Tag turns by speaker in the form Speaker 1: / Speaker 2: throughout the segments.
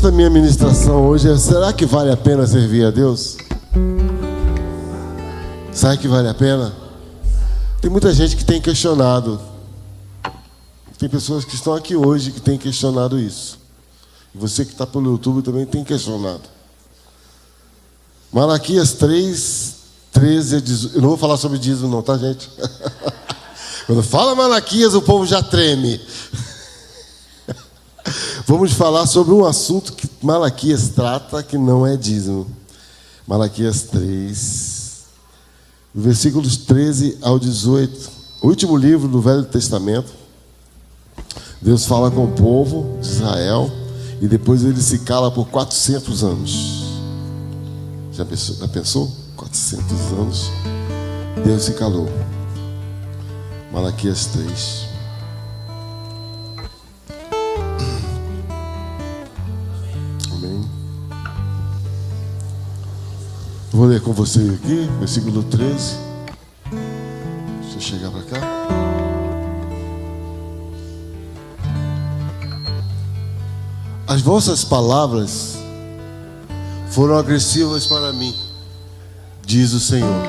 Speaker 1: da minha ministração hoje é: será que vale a pena servir a Deus? Será que vale a pena? Tem muita gente que tem questionado. Tem pessoas que estão aqui hoje que têm questionado isso. E você que está pelo YouTube também tem questionado. Malaquias 3, 13 a 18. Eu não vou falar sobre dízimo não, tá, gente? Quando fala Malaquias, o povo já treme. Vamos falar sobre um assunto que Malaquias trata, que não é dízimo. Malaquias 3, versículos 13 ao 18. O último livro do Velho Testamento. Deus fala com o povo de Israel e depois ele se cala por 400 anos. Já pensou? 400 anos. Deus se calou. Malaquias 3. Amém. Vou ler com vocês aqui, versículo 13. Deixa eu chegar para cá. As vossas palavras foram agressivas para mim, diz o Senhor.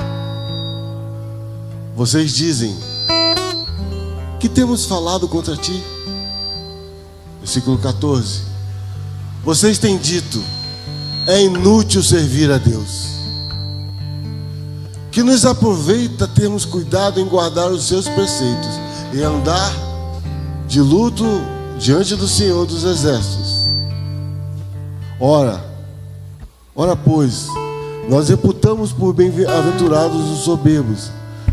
Speaker 1: Vocês dizem: que temos falado contra ti? Versículo 14. Vocês têm dito: é inútil servir a Deus. Que nos aproveita termos cuidado em guardar os seus preceitos e andar de luto diante do Senhor dos Exércitos. Ora, pois, nós reputamos por bem-aventurados os soberbos,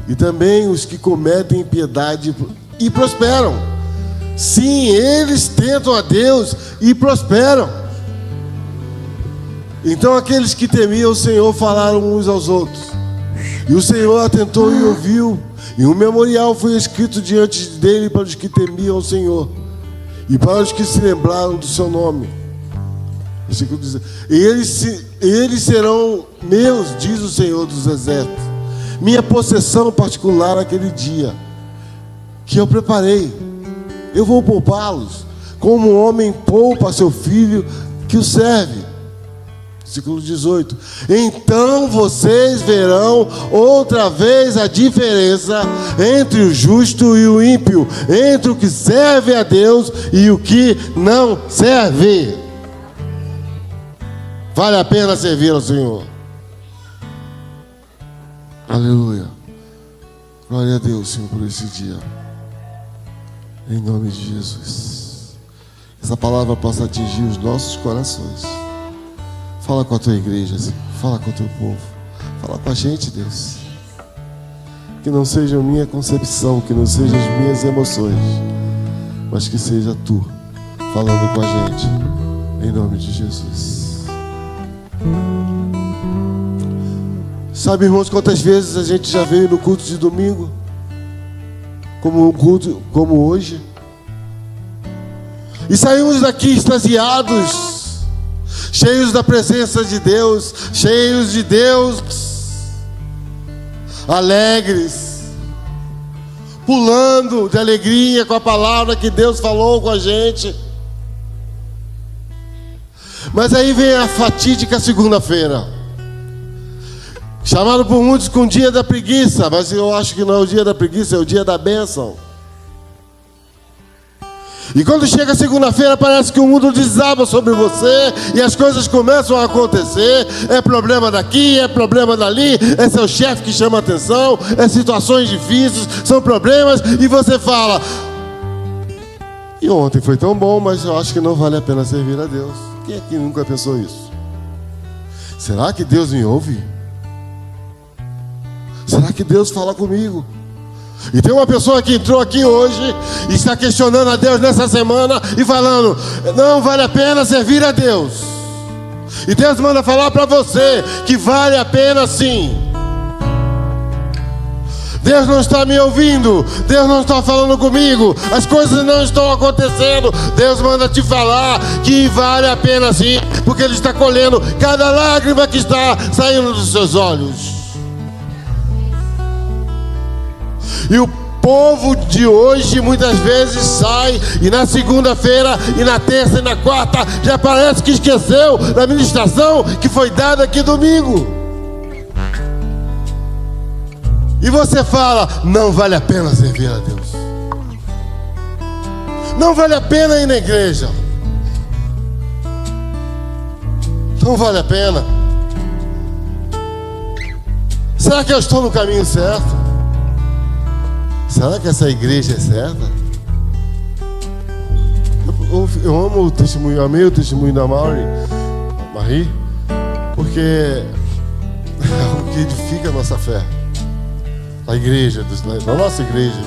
Speaker 1: e também os que cometem impiedade e prosperam. Sim, eles tentam a Deus e prosperam. Então aqueles que temiam o Senhor falaram uns aos outros, e o Senhor atentou e ouviu, e um memorial foi escrito diante dele para os que temiam o Senhor, e para os que se lembraram do seu nome. Eles serão meus, diz o Senhor dos Exércitos, minha possessão particular naquele dia, que eu preparei. Eu vou poupá-los, como um homem poupa seu filho que o serve. Versículo 18. Então vocês verão outra vez a diferença entre o justo e o ímpio, entre o que serve a Deus e o que não serve. Vale a pena servir ao Senhor. Aleluia. Glória a Deus, Senhor, por esse dia. Em nome de Jesus. Essa palavra possa atingir os nossos corações. Fala com a tua igreja, Senhor. Fala com o teu povo. Fala com a gente, Deus. Que não seja a minha concepção, que não sejam as minhas emoções, mas que seja tu falando com a gente. Em nome de Jesus. Sabe, irmãos, quantas vezes a gente já veio no culto de domingo, como um culto como hoje, e saímos daqui extasiados, cheios da presença de Deus, cheios de Deus, alegres, pulando de alegria com a palavra que Deus falou com a gente. Mas aí vem a fatídica segunda-feira, chamado por muitos com o dia da preguiça, mas eu acho que não é o dia da preguiça, é o dia da bênção. E quando chega segunda-feira, parece que o mundo desaba sobre você e as coisas começam a acontecer. É problema daqui, é problema dali, é seu chefe que chama atenção, é situações difíceis, são problemas, e você fala: e ontem foi tão bom, mas eu acho que não vale a pena servir a Deus. Quem aqui nunca pensou isso? Será que Deus me ouve? Será que Deus fala comigo? E tem uma pessoa que entrou aqui hoje e está questionando a Deus nessa semana e falando: não vale a pena servir a Deus. E Deus manda falar para você que vale a pena sim. Deus não está me ouvindo, Deus não está falando comigo, as coisas não estão acontecendo. Deus manda te falar que vale a pena sim, porque Ele está colhendo cada lágrima que está saindo dos seus olhos. E povo de hoje muitas vezes sai e na segunda-feira e na terça e na quarta já parece que esqueceu da ministração que foi dada aqui domingo. E você fala, não vale a pena servir a Deus. Não vale a pena ir na igreja. Não vale a pena. Será que eu estou no caminho certo? Será que essa igreja é certa? Eu amo o testemunho, eu amei o testemunho da Marie, porque é o que edifica a nossa fé. A igreja, da nossa igreja,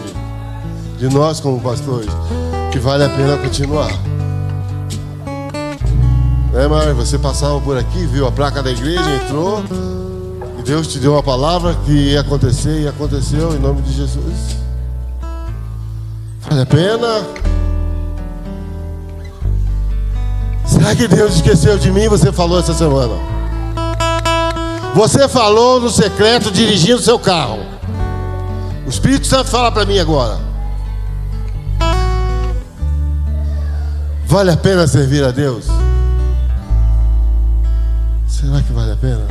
Speaker 1: de nós como pastores, que vale a pena continuar. Marie, você passava por aqui, viu a placa da igreja, entrou, e Deus te deu uma palavra que ia acontecer e aconteceu em nome de Jesus. Vale a pena? Será que Deus esqueceu de mim? Você falou essa semana. Você falou no secreto dirigindo seu carro. O Espírito Santo fala para mim agora. Vale a pena servir a Deus? Será que vale a pena?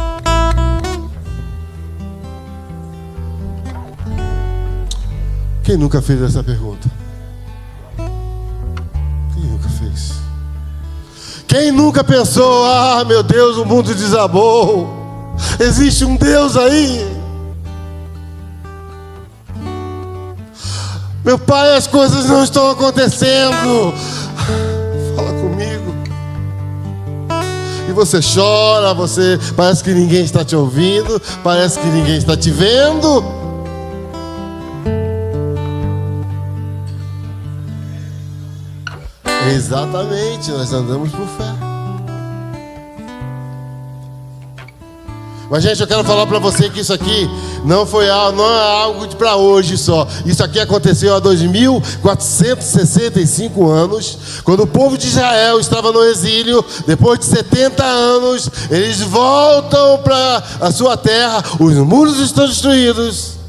Speaker 1: Quem nunca fez essa pergunta? Quem nunca fez? Quem nunca pensou, ah, meu Deus, o mundo desabou. Existe um Deus aí. Meu pai, as coisas não estão acontecendo. Fala comigo. E você chora, você parece que ninguém está te ouvindo, parece que ninguém está te vendo. Exatamente, nós andamos por fé. Mas, gente, eu quero falar para você que isso aqui não é algo para hoje só. Isso aqui aconteceu há 2465 anos, quando o povo de Israel estava no exílio. Depois de 70 anos, eles voltam para a sua terra. Os muros estão destruídos.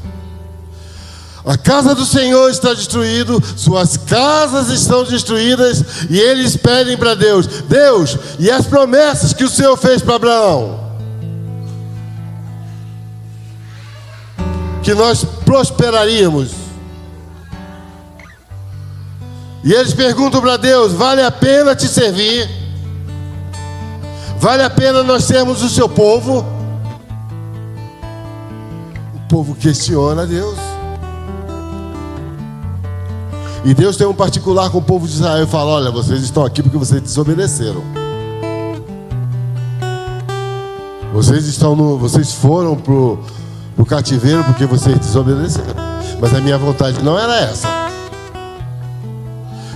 Speaker 1: A casa do Senhor está destruída, suas casas estão destruídas, e eles pedem para Deus: Deus, e as promessas que o Senhor fez para Abraão? Que nós prosperaríamos. E eles perguntam para Deus: vale a pena te servir? Vale a pena nós sermos o seu povo? O povo questiona a Deus. E Deus tem um particular com o povo de Israel e fala: olha, vocês estão aqui porque vocês desobedeceram. Vocês foram pro cativeiro porque vocês desobedeceram. Mas a minha vontade não era essa.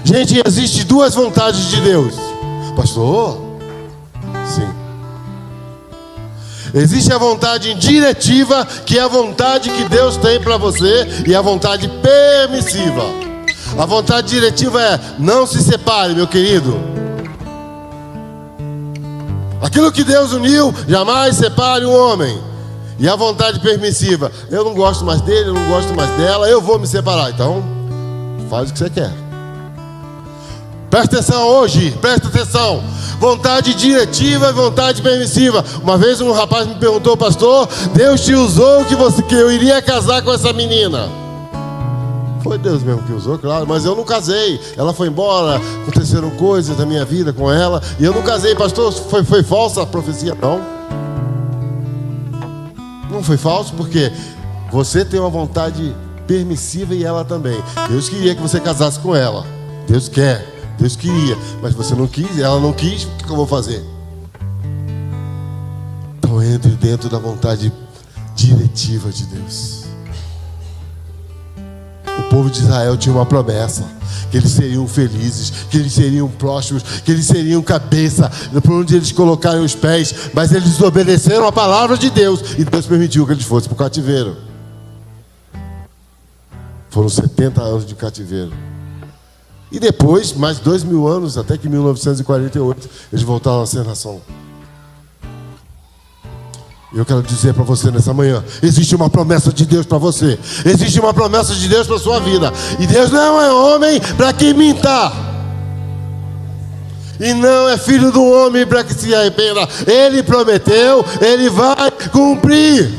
Speaker 1: Gente, existe duas vontades de Deus. Pastor? Sim. Existe a vontade diretiva, que é a vontade que Deus tem para você, e a vontade permissiva. A vontade diretiva é: não se separe, meu querido. Aquilo que Deus uniu, jamais separe o homem. E a vontade permissiva: eu não gosto mais dele, eu não gosto mais dela, eu vou me separar. Então, faz o que você quer. Presta atenção hoje, presta atenção. Vontade diretiva e vontade permissiva. Uma vez um rapaz me perguntou: pastor, Deus te usou que eu iria casar com essa menina? Foi Deus mesmo que usou, claro, mas eu não casei. Ela foi embora, aconteceram coisas na minha vida com ela, e eu não casei. Pastor, foi falsa a profecia? Não. Não foi falso, porque você tem uma vontade permissiva e ela também. Deus queria que você casasse com ela. Deus quer, Deus queria, mas você não quis, ela não quis, o que eu vou fazer? Então entre dentro da vontade diretiva de Deus. O povo de Israel tinha uma promessa: que eles seriam felizes, que eles seriam prósperos, que eles seriam cabeça, por onde eles colocaram os pés. Mas eles desobedeceram a palavra de Deus, e Deus permitiu que eles fossem para o cativeiro. Foram 70 anos de cativeiro. E depois, mais 2000 anos, até que em 1948, eles voltaram a ser nação. Eu quero dizer para você nessa manhã, existe uma promessa de Deus para você. Existe uma promessa de Deus para a sua vida. E Deus não é homem para que minta. E não é filho do homem para que se arrependa. Ele prometeu, Ele vai cumprir.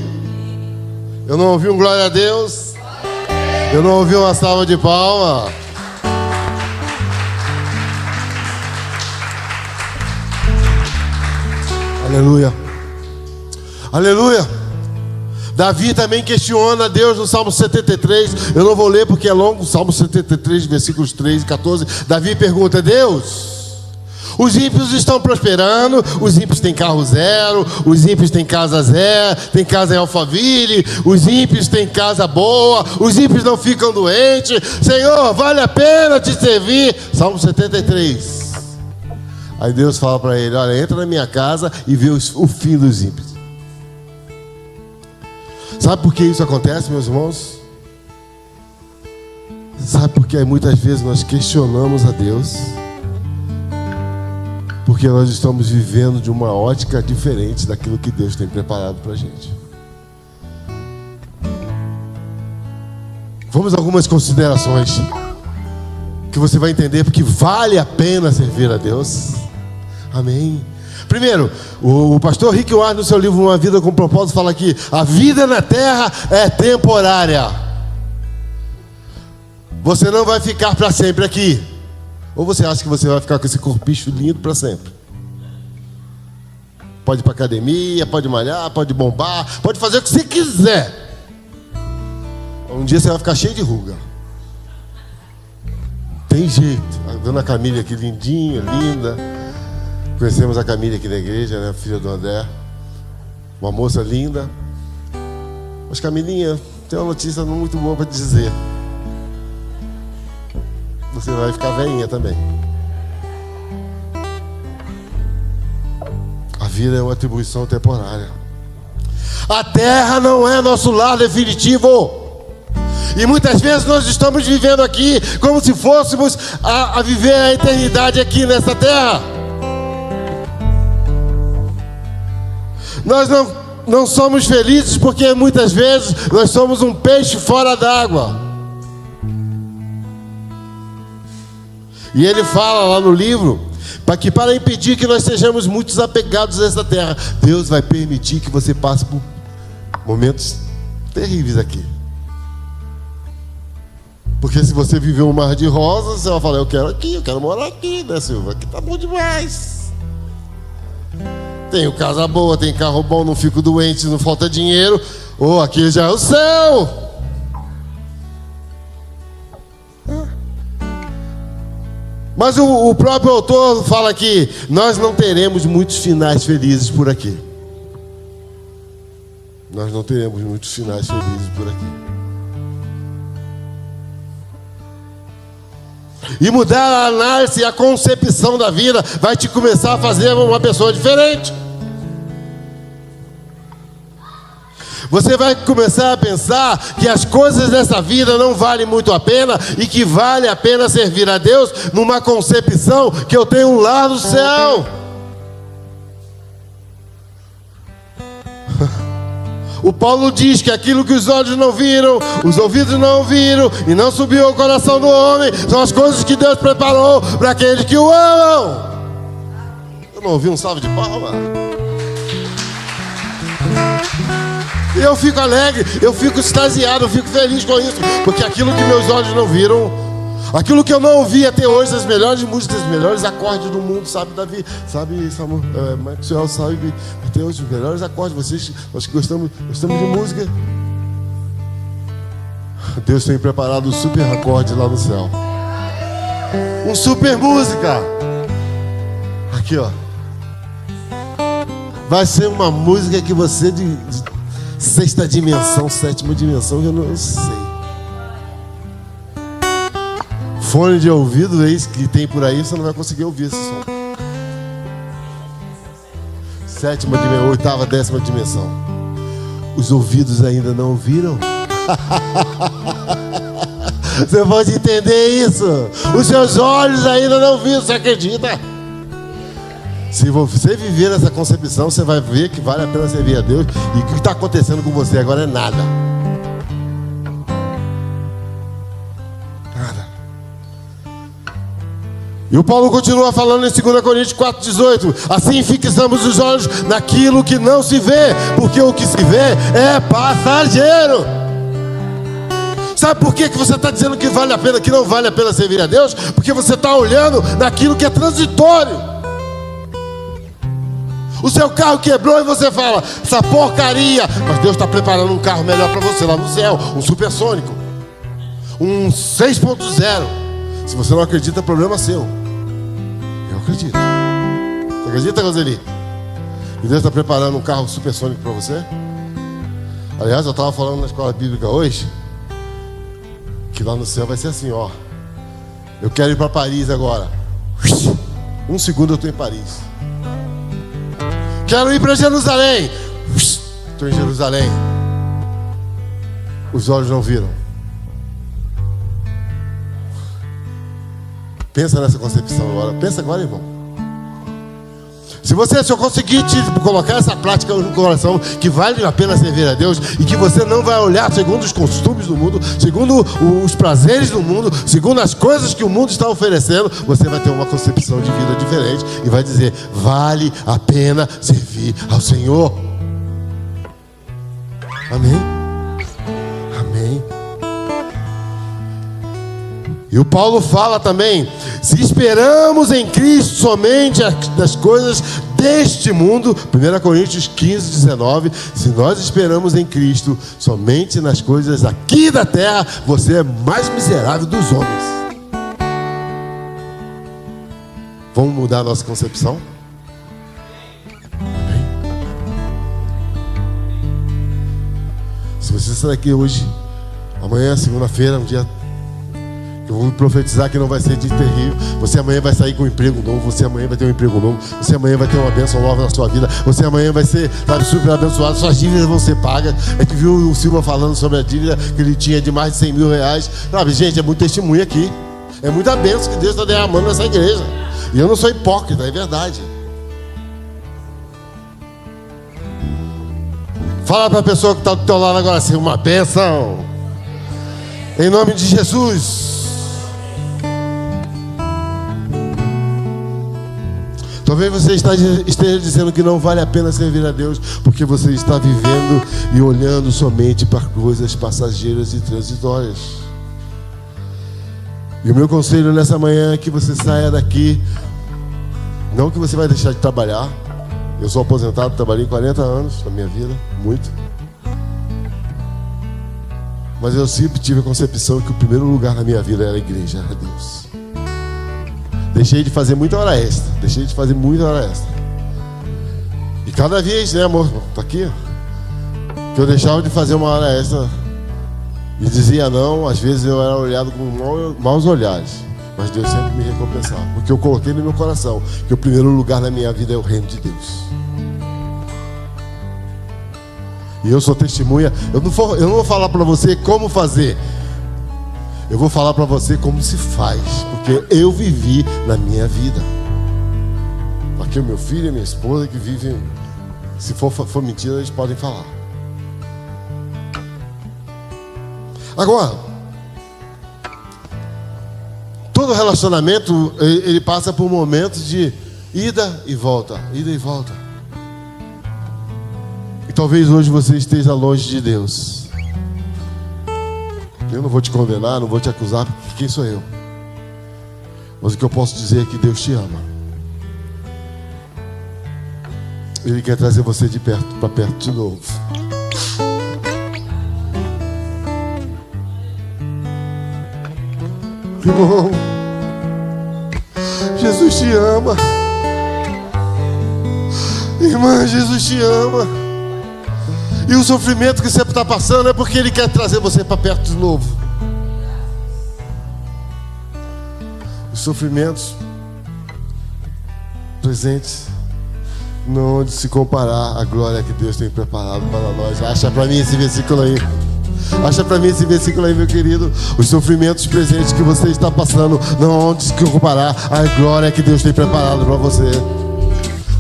Speaker 1: Eu não ouvi um glória a Deus. Eu não ouvi uma salva de palmas. Aleluia. Aleluia. Davi também questiona Deus no Salmo 73. Eu não vou ler porque é longo. Salmo 73, versículos 13 e 14. Davi pergunta: Deus, os ímpios estão prosperando. Os ímpios têm carro zero. Os ímpios têm casa zero. Tem casa em Alphaville. Os ímpios têm casa boa. Os ímpios não ficam doentes. Senhor, vale a pena te servir. Salmo 73. Aí Deus fala para ele: olha, entra na minha casa e vê o fim dos ímpios. Sabe por que isso acontece, meus irmãos? Sabe por que muitas vezes nós questionamos a Deus? Porque nós estamos vivendo de uma ótica diferente daquilo que Deus tem preparado para a gente. Vamos a algumas considerações que você vai entender porque vale a pena servir a Deus. Amém. Primeiro, o pastor Rick Warren, no seu livro Uma Vida com Propósito, fala que a vida na terra é temporária. Você não vai ficar para sempre aqui. Ou você acha que você vai ficar com esse corpicho lindo para sempre? Pode ir para academia, pode malhar, pode bombar, pode fazer o que você quiser. Um dia você vai ficar cheio de ruga. Tem jeito. A dona Camila aqui, lindinha, linda. Conhecemos a Camila aqui da igreja, né? Filha do André. Uma moça linda. Mas Camilinha, tem uma notícia não muito boa para te dizer. Você vai ficar velhinha também. A vida é uma atribuição temporária. A terra não é nosso lar definitivo. E muitas vezes nós estamos vivendo aqui como se fôssemos a viver a eternidade aqui nessa terra. Nós não somos felizes porque muitas vezes nós somos um peixe fora d'água. E ele fala lá no livro para impedir que nós sejamos muito apegados nessa terra, Deus vai permitir que você passe por momentos terríveis aqui. Porque se você viver um mar de rosas, você vai falar: eu quero morar aqui, né, Silva? Aqui tá bom demais. Tenho casa boa, tenho carro bom, não fico doente, não falta dinheiro. Aqui já é o céu. Mas o próprio autor fala que nós não teremos muitos finais felizes por aqui. Nós não teremos muitos finais felizes por aqui. E mudar a análise e a concepção da vida vai te começar a fazer uma pessoa diferente. Você vai começar a pensar que as coisas dessa vida não valem muito a pena e que vale a pena servir a Deus numa concepção que eu tenho um lar no céu. O Paulo diz que aquilo que os olhos não viram, os ouvidos não ouviram e não subiu ao coração do homem, são as coisas que Deus preparou para aqueles que o amam. Eu não ouvi um salve de palmas? E eu fico alegre, eu fico extasiado, eu fico feliz com isso, porque aquilo que meus olhos não viram, aquilo que eu não ouvi até hoje, as melhores músicas, os melhores acordes do mundo, sabe, Davi? Sabe, Samuel, Maxwell, sabe, até hoje, os melhores acordes, nós que gostamos de música. Deus tem preparado um super acorde lá no céu. Um super música. Aqui, ó. Vai ser uma música que você de sexta dimensão, sétima dimensão, eu não sei. Fone de ouvido, esse que tem por aí, você não vai conseguir ouvir esse som. Sétima dimensão, oitava, décima dimensão. Os ouvidos ainda não ouviram? Você pode entender isso? Os seus olhos ainda não viram, você acredita? Se você viver essa concepção, você vai ver que vale a pena servir a Deus. E o que está acontecendo com você agora é nada. Nada. E o Paulo continua falando em 2 Coríntios 4,18. Assim fixamos os olhos naquilo que não se vê, porque o que se vê é passageiro. Sabe por que você está dizendo que vale a pena, que não vale a pena servir a Deus? Porque você está olhando naquilo que é transitório. O seu carro quebrou e você fala, essa porcaria. Mas Deus está preparando um carro melhor para você lá no céu, um supersônico, um 6.0. Se você não acredita, é problema seu. Eu acredito. Você acredita, Roseli? Que Deus está preparando um carro supersônico para você? Aliás, eu estava falando na escola bíblica hoje que lá no céu vai ser assim, ó. Eu quero ir para Paris agora. Um segundo eu estou em Paris. Quero ir para Jerusalém. Estou em Jerusalém. Os olhos não viram. Pensa nessa concepção agora. Pensa agora, irmão. Se eu conseguir te colocar essa prática no coração, que vale a pena servir a Deus, e que você não vai olhar segundo os costumes do mundo, segundo os prazeres do mundo, segundo as coisas que o mundo está oferecendo, você vai ter uma concepção de vida diferente e vai dizer, vale a pena servir ao Senhor. Amém? Amém. E o Paulo fala também, se esperamos em Cristo somente das coisas deste mundo, 1 Coríntios 15:19, se nós esperamos em Cristo somente nas coisas aqui da terra, você é mais miserável dos homens. Vamos mudar a nossa concepção? Amém? Se você sair daqui hoje, amanhã, segunda-feira, um dia... Eu vou profetizar que não vai ser de terrível. Você amanhã vai sair com um emprego novo. Você amanhã vai ter um emprego novo. Você amanhã vai ter uma bênção nova na sua vida. Você amanhã vai ser, sabe, super abençoado. Suas dívidas vão ser pagas. É que viu o Silva falando sobre a dívida que ele tinha de mais de 100 mil reais. Sabe, gente, é muito testemunho aqui. É muita bênção que Deus está derramando nessa igreja. E eu não sou hipócrita, é verdade. Fala para a pessoa que está do teu lado agora assim, uma bênção. Em nome de Jesus. Talvez você esteja dizendo que não vale a pena servir a Deus porque você está vivendo e olhando somente para coisas passageiras e transitórias. E o meu conselho nessa manhã é que você saia daqui, não que você vai deixar de trabalhar. Eu sou aposentado, trabalhei 40 anos na minha vida, muito. Mas eu sempre tive a concepção que o primeiro lugar na minha vida era a igreja, era Deus. Deixei de fazer muita hora extra. E cada vez, né, amor? Tá aqui. Que eu deixava de fazer uma hora extra e dizia não, às vezes eu era olhado com maus olhares. Mas Deus sempre me recompensava. Porque eu coloquei no meu coração que o primeiro lugar na minha vida é o reino de Deus. E eu sou testemunha. Eu não vou falar para você como fazer. Eu vou falar para você como se faz, porque eu vivi na minha vida. Aqui o meu filho e minha esposa que vivem, se for mentira, eles podem falar. Agora, todo relacionamento, ele passa por momentos de ida e volta, ida e volta. E talvez hoje você esteja longe de Deus. Eu não vou te condenar, não vou te acusar, porque quem sou eu? Mas o que eu posso dizer é que Deus te ama. Ele quer trazer você de perto para perto de novo. Irmão, Jesus te ama. Irmã, Jesus te ama. E o sofrimento que você está passando é porque Ele quer trazer você para perto de novo. Os sofrimentos presentes não há de se comparar à glória que Deus tem preparado para nós. Acha para mim esse versículo aí. Acha para mim esse versículo aí, meu querido. Os sofrimentos presentes que você está passando não há de se comparar à glória que Deus tem preparado para você.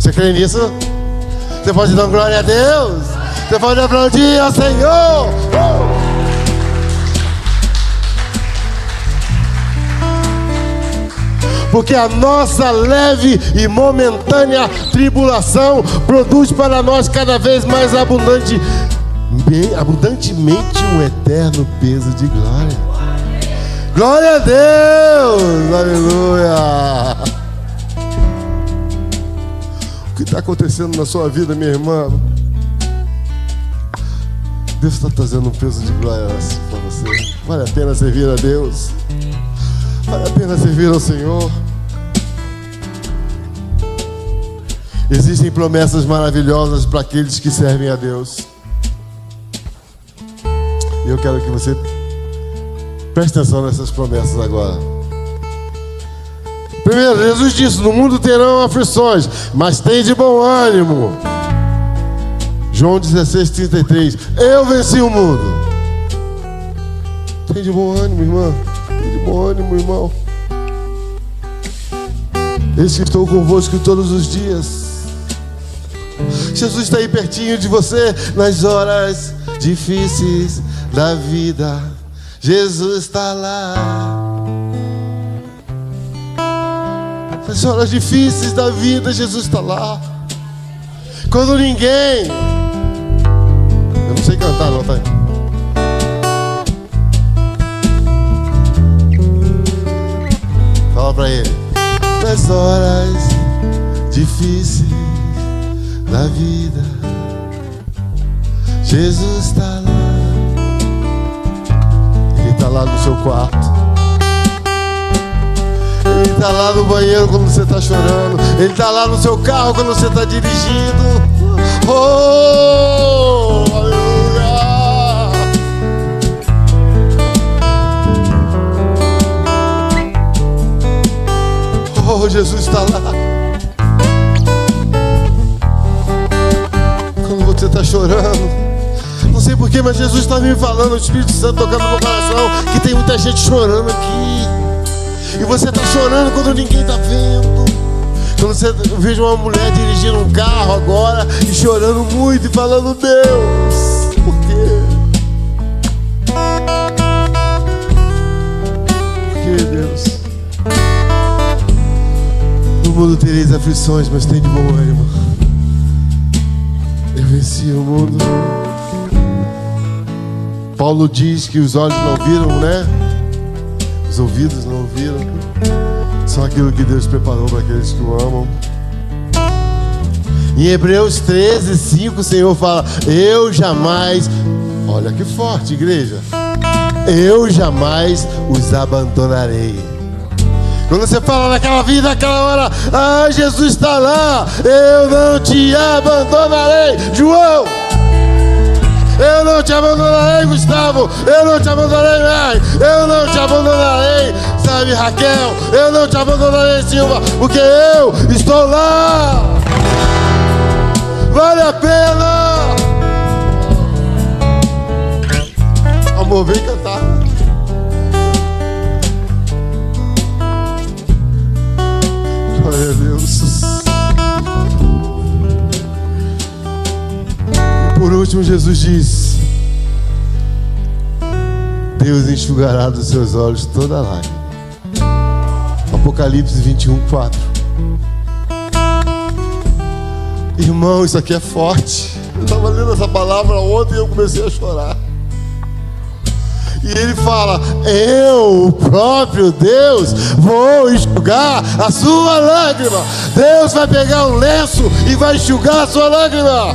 Speaker 1: Você crê nisso? Você pode dar glória a Deus? Você pode aplaudir ao Senhor? Porque a nossa leve e momentânea tribulação produz para nós cada vez mais abundantemente um eterno peso de glória. Glória a Deus! Aleluia! O que está acontecendo na sua vida, minha irmã? Deus está trazendo um peso de glória para você. Vale a pena servir a Deus. Vale a pena servir ao Senhor. Existem promessas maravilhosas para aqueles que servem a Deus. E eu quero que você preste atenção nessas promessas agora. Primeiro, Jesus disse: no mundo terão aflições, mas tem de bom ânimo. João 16:33. Eu venci o mundo. Tem de bom ânimo, irmã. Tem de bom ânimo, irmão. Eis que estou convosco todos os dias. Jesus está aí pertinho de você nas horas difíceis da vida. Jesus está lá. Nas horas difíceis da vida, Jesus está lá. Quando ninguém... Eu não sei cantar, não, tá? Fala pra ele. Nas horas difíceis da vida, Jesus está lá. Ele está lá no seu quarto. Ele está lá no banheiro quando você está chorando. Ele está lá no seu carro quando você está dirigindo. Oh, aleluia! Oh, Jesus está lá. Quando você está chorando, não sei porquê, mas Jesus está me falando, o Espírito Santo tocando no meu coração, que tem muita gente chorando aqui. E você está chorando quando ninguém está vendo. Quando você veja uma mulher dirigindo um carro agora e chorando muito e falando: Deus, por quê? Por que, Deus? No mundo tereis aflições, mas tem de bom ânimo. Eu venci o mundo. Paulo diz que os olhos não viram, né? Os ouvidos não ouviram. Só aquilo que Deus preparou para aqueles que o amam. Em Hebreus 13:5 o Senhor fala: eu jamais... Olha que forte, igreja. Eu jamais os abandonarei. Quando você fala naquela vida, naquela hora: ah, Jesus está lá, eu não te abandonarei. João, eu não te abandonarei. Gustavo, eu não te abandonarei. Mãe, eu não te abandonarei. Sabe, Raquel, eu não te abandonarei, Silva, porque eu estou lá. Vale a pena. Amor, vem cantar. Glória a Deus. E por último, Jesus diz: Deus enxugará dos seus olhos toda lágrima. Apocalipse 21:4. Irmão, isso aqui é forte. Eu estava lendo essa palavra ontem e eu comecei a chorar. E ele fala: eu, o próprio Deus, vou enxugar a sua lágrima. Deus vai pegar um lenço e vai enxugar a sua lágrima.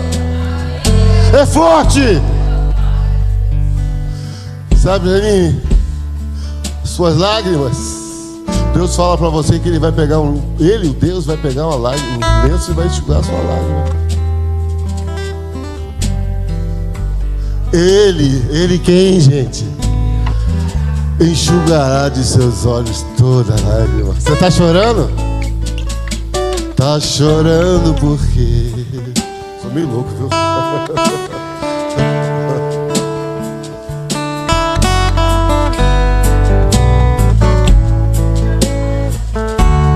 Speaker 1: É forte. Sabe, Janine, suas lágrimas, Deus fala para você que Ele vai pegar Deus vai pegar uma lágrima, um lenço, e vai enxugar a sua lágrima. Ele quem, gente? Enxugará de seus olhos toda lágrima. Você está chorando? Tá chorando porque... Sou meio louco, viu?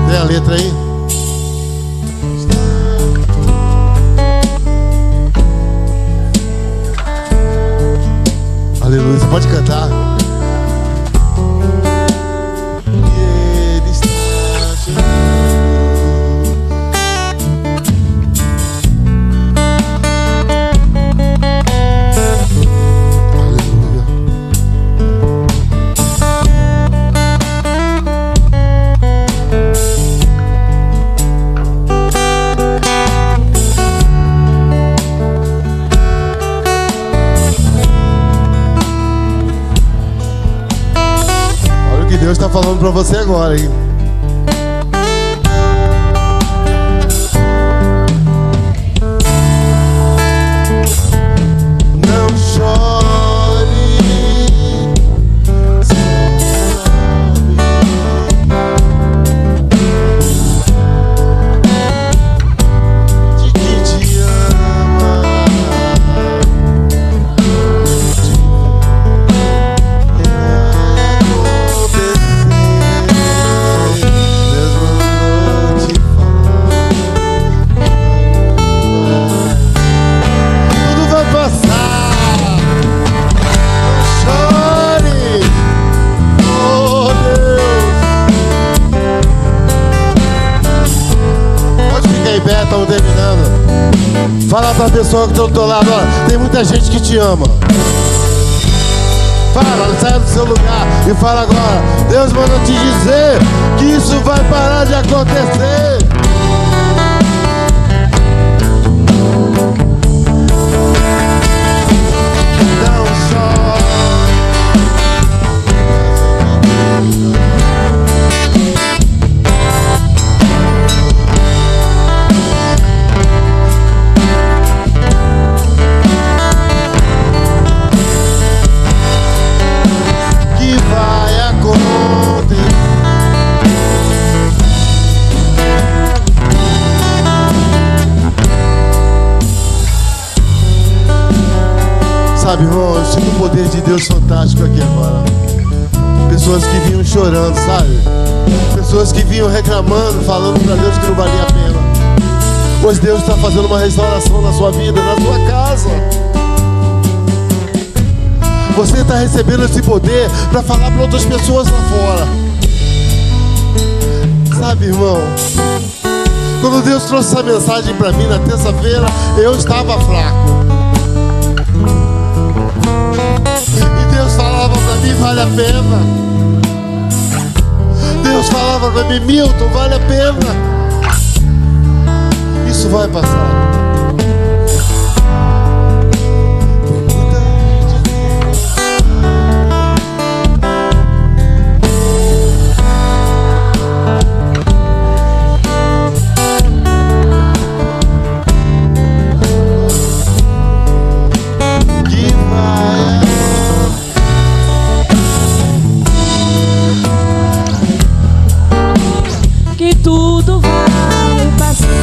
Speaker 1: Tem a letra aí? Pode cantar. Ele está Deus está falando para você agora, hein? Não chore, de que te ama. Estamos terminando. Fala pra pessoa que está do teu lado, ó, tem muita gente que te ama. Fala, sai do seu lugar e fala agora. Deus manda te dizer que isso vai parar de acontecer. Não chore. Sabe, irmão, eu sinto o poder de Deus fantástico aqui agora. Pessoas que vinham chorando, sabe? Pessoas que vinham reclamando, falando pra Deus que não valia a pena. Pois Deus está fazendo uma restauração na sua vida, na sua casa. Você está recebendo esse poder para falar para outras pessoas lá fora. Sabe, irmão, quando Deus trouxe essa mensagem para mim na terça-feira, eu estava fraco. E Deus falava para mim, vale a pena. Deus falava para mim, Milton, vale a pena. Isso vai passar.
Speaker 2: Que tudo vai passar.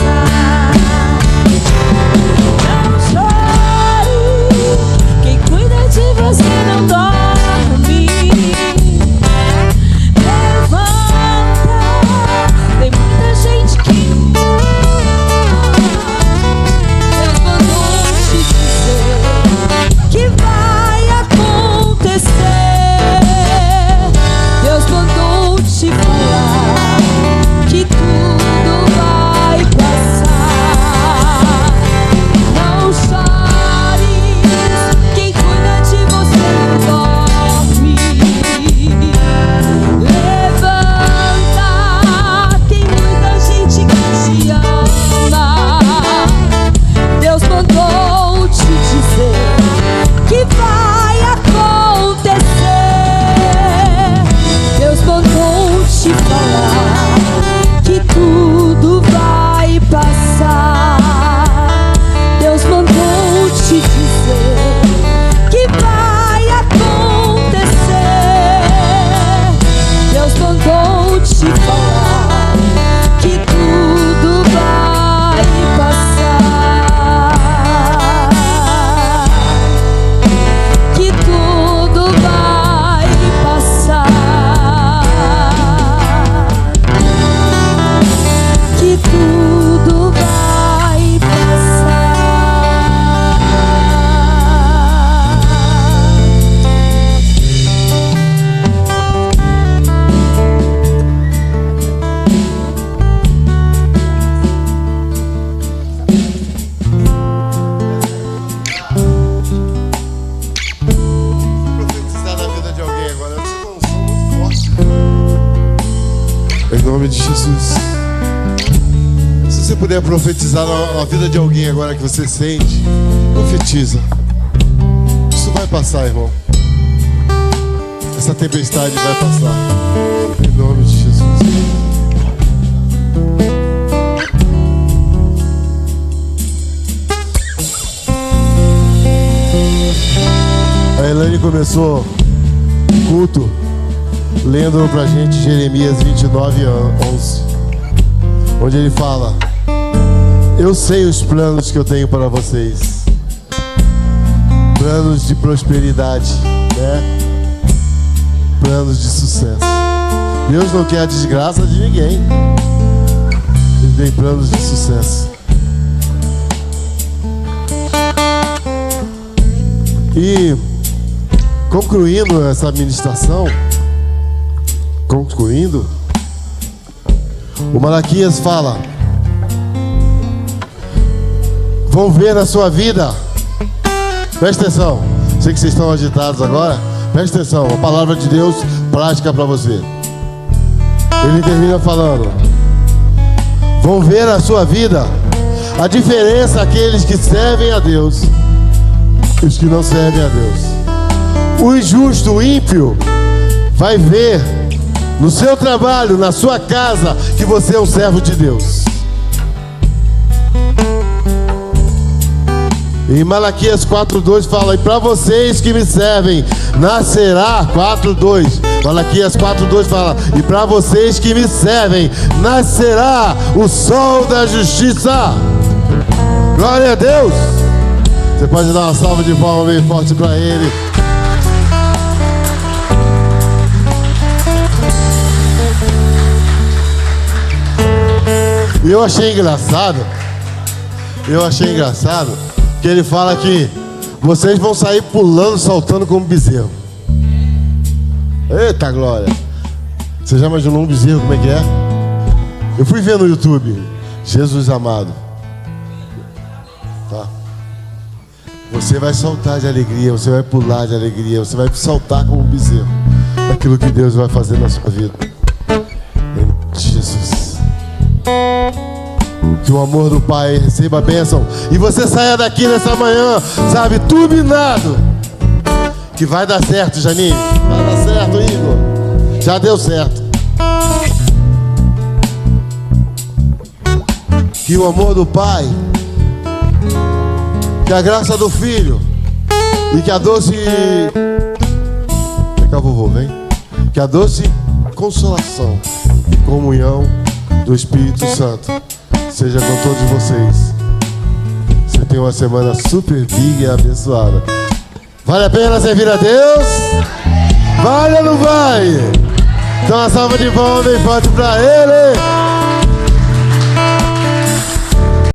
Speaker 1: nome de Jesus. Se você puder profetizar na vida de alguém agora que você sente, profetiza. Isso vai passar, irmão. Essa tempestade vai passar. Em nome de Jesus. A Elaine começou o culto lendo pra gente Jeremias 29:11, onde ele fala: eu sei os planos que eu tenho para vocês, planos de prosperidade, né? Planos de sucesso. Deus não quer a desgraça de ninguém. Ele tem planos de sucesso. E concluindo essa ministração, o Malaquias fala: vão ver na sua vida. Presta atenção. Sei que vocês estão agitados agora. Presta atenção. A palavra de Deus prática para você. Ele termina falando: vão ver na sua vida a diferença aqueles que servem a Deus e os que não servem a Deus. O injusto, o ímpio, vai ver no seu trabalho, na sua casa, que você é um servo de Deus. Em Malaquias 4:2 fala: e para vocês que me servem, nascerá, 4:2, Malaquias 4:2 fala: e para vocês que me servem, nascerá o sol da justiça. Glória a Deus. Você pode dar uma salva de palmas bem forte para Ele. E eu achei engraçado que ele fala que vocês vão sair pulando, saltando como bezerro. Eita glória! Você já imaginou um bezerro como é que é? Eu fui ver no YouTube, Jesus amado. Tá? Você vai saltar de alegria, você vai pular de alegria, você vai saltar como um bezerro. Daquilo que Deus vai fazer na sua vida. Em nome de Jesus. Que o amor do Pai receba a bênção e você saia daqui nessa manhã, sabe, turbinado. Que vai dar certo, Janine. Vai dar certo, Igor. Já deu certo. Que o amor do Pai, que a graça do Filho e que a doce... Vem cá, vovô, vem. Que a doce consolação e comunhão do Espírito Santo seja com todos vocês. Você tem uma semana super big e abençoada. Vale a pena servir a Deus? Vale ou não vai? Então uma salva de palmas bem forte pra Ele.